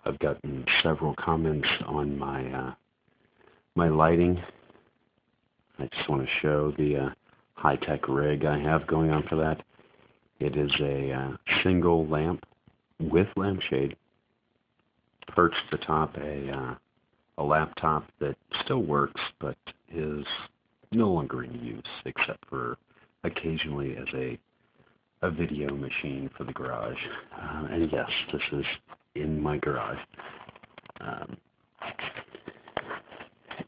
I've gotten several comments on my lighting. I just want to show the high-tech rig I have going on for that. It is a single lamp with lampshade perched atop a laptop that still works but is no longer in use except for occasionally as a video machine for the garage. And yes, this is in my garage.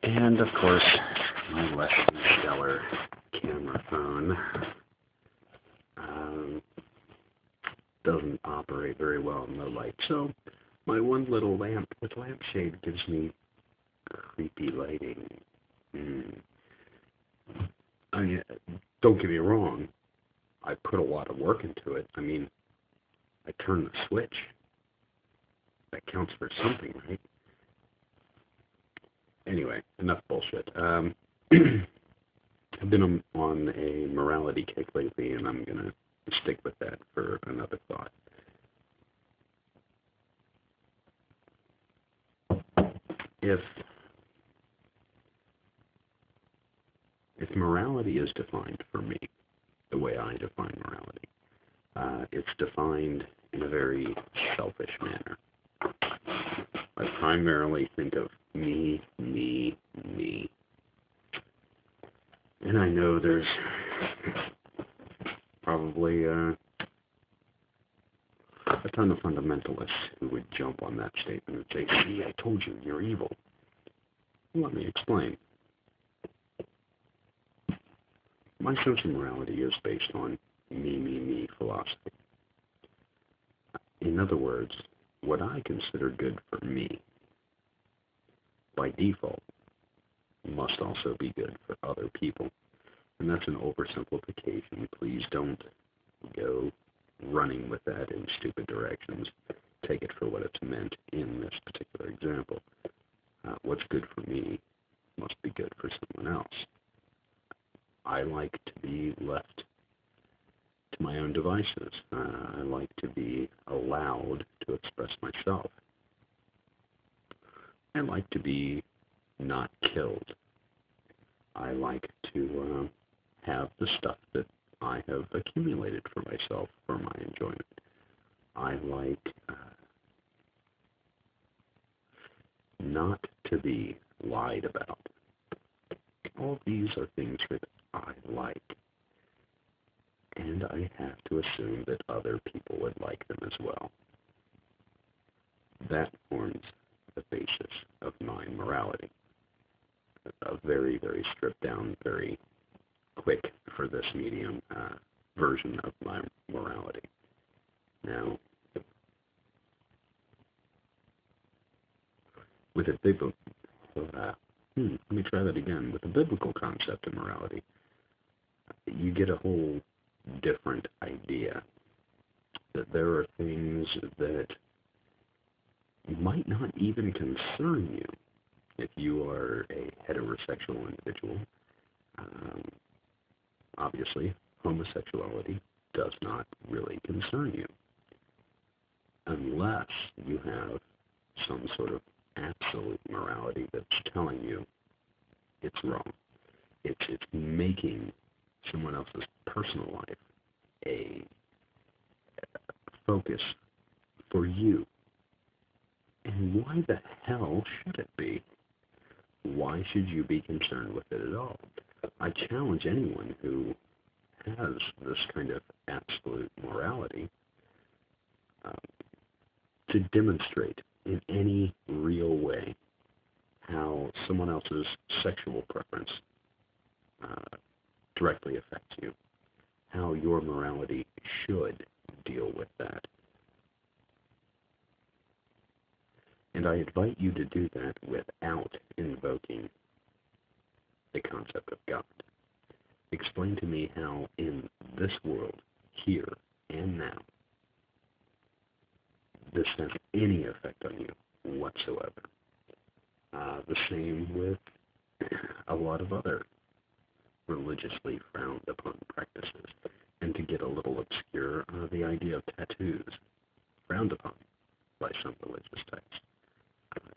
And of course, my less than stellar camera phone doesn't operate very well in low light. So my one little lamp with lampshade gives me creepy lighting. I mean, don't get me wrong, I put a lot of work into it. I mean, I turned the switch. That counts for something, right? Anyway, enough bullshit. I've been on a morality kick lately, and I'm going to stick with that for another thought. If morality is defined for me, the way I define morality, it's defined in a very selfish manner. I primarily think of me, me, me. And I know there's probably a ton of fundamentalists who would jump on that statement and say, see, I told you, you're evil. Well, let me explain. My sense of morality is based on me, me, me philosophy. In other words, what I consider good for me, by default, must also be good for other people. And that's an oversimplification. Please don't go running with that in stupid directions. Take it for what it's meant in this particular example. What's good for me must be good for someone else. I like to be left to my own devices. I like to be allowed to express myself. I like to be not killed. I like to have the stuff that I have accumulated for myself for my enjoyment. I like not to be lied about. All these are things that I like. And I have to assume that other people would like them as well. That forms the basis of my morality. A very, very stripped down, very quick for this medium version of my morality. Now, with a biblical, let me try that again. With the biblical concept of morality, you get a whole different idea that there are things that might not even concern you if you are a heterosexual individual. Obviously, homosexuality does not really concern you unless you have some sort of absolute morality that's telling you it's wrong. It's making someone else's personal life a focus for you. And why the hell should it be? Why should you be concerned with it at all? I challenge anyone who has this kind of absolute morality to demonstrate in any real way how someone else's sexual preference directly affects you, how your morality should deal with that. And I invite you to do that without invoking the concept of God. Explain to me how in this world, here and now, this has any effect on you whatsoever. The same with a lot of other religiously frowned upon practices. And to get a little obscure, the idea of tattoos, frowned upon. by some religious texts.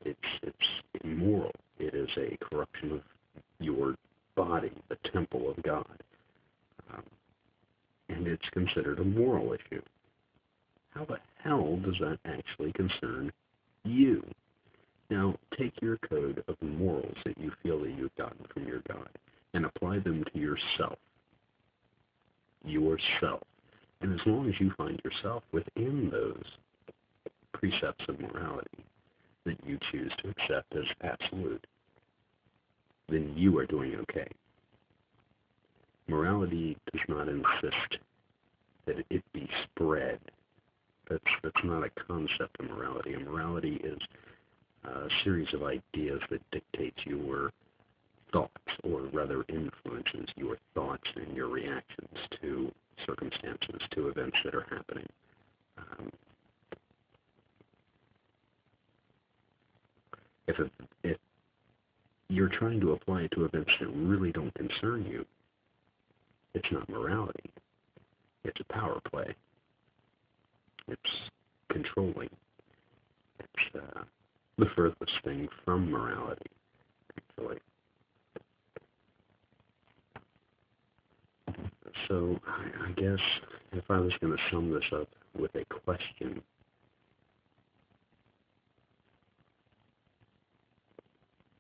It's immoral. It is a corruption of your body, the temple of God. And it's considered a moral issue. How the hell does that actually concern you? Now, take your code of morals that you feel that you've gotten from your God and apply them to yourself. Yourself. And as long as you find yourself within those precepts of morality that you choose to accept as absolute, then you are doing okay. Morality does not insist that it be spread. That's not a concept of morality. And morality is a series of ideas that dictates your thoughts, or rather influences your thoughts and your reactions to circumstances, to events that are happening. If you're trying to apply it to events that really don't concern you, it's not morality. It's a power play. It's controlling. It's the furthest thing from morality, actually. So I guess if I was going to sum this up with a question,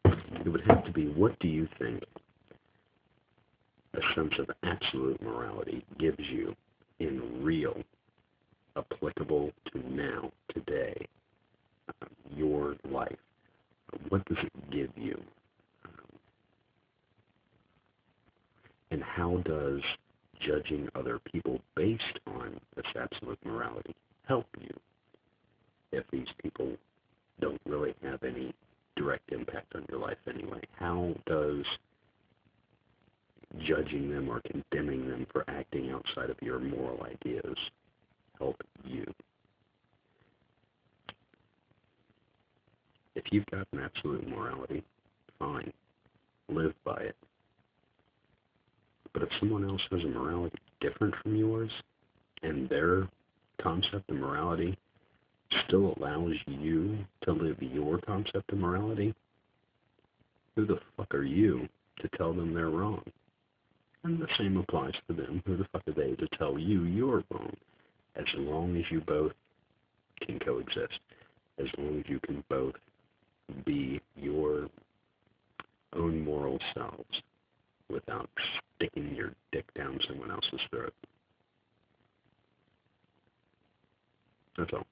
it would have to be, what do you think a sense of absolute morality gives you in real, applicable to now, today, your life? What does it give you? And how does judging other people based on this absolute morality help you if these people don't really have any direct impact on your life anyway? How does judging them or condemning them for acting outside of your moral ideas help you? If you've got an absolute morality, fine, live by it. But if someone else has a morality different from yours, and their concept of morality still allows you to live your concept of morality, who the fuck are you to tell them they're wrong? And the same applies to them. Who the fuck are they to tell you you're wrong? As long as you both can coexist, as long as you can both be your own moral selves without sticking your dick down someone else's throat. That's all.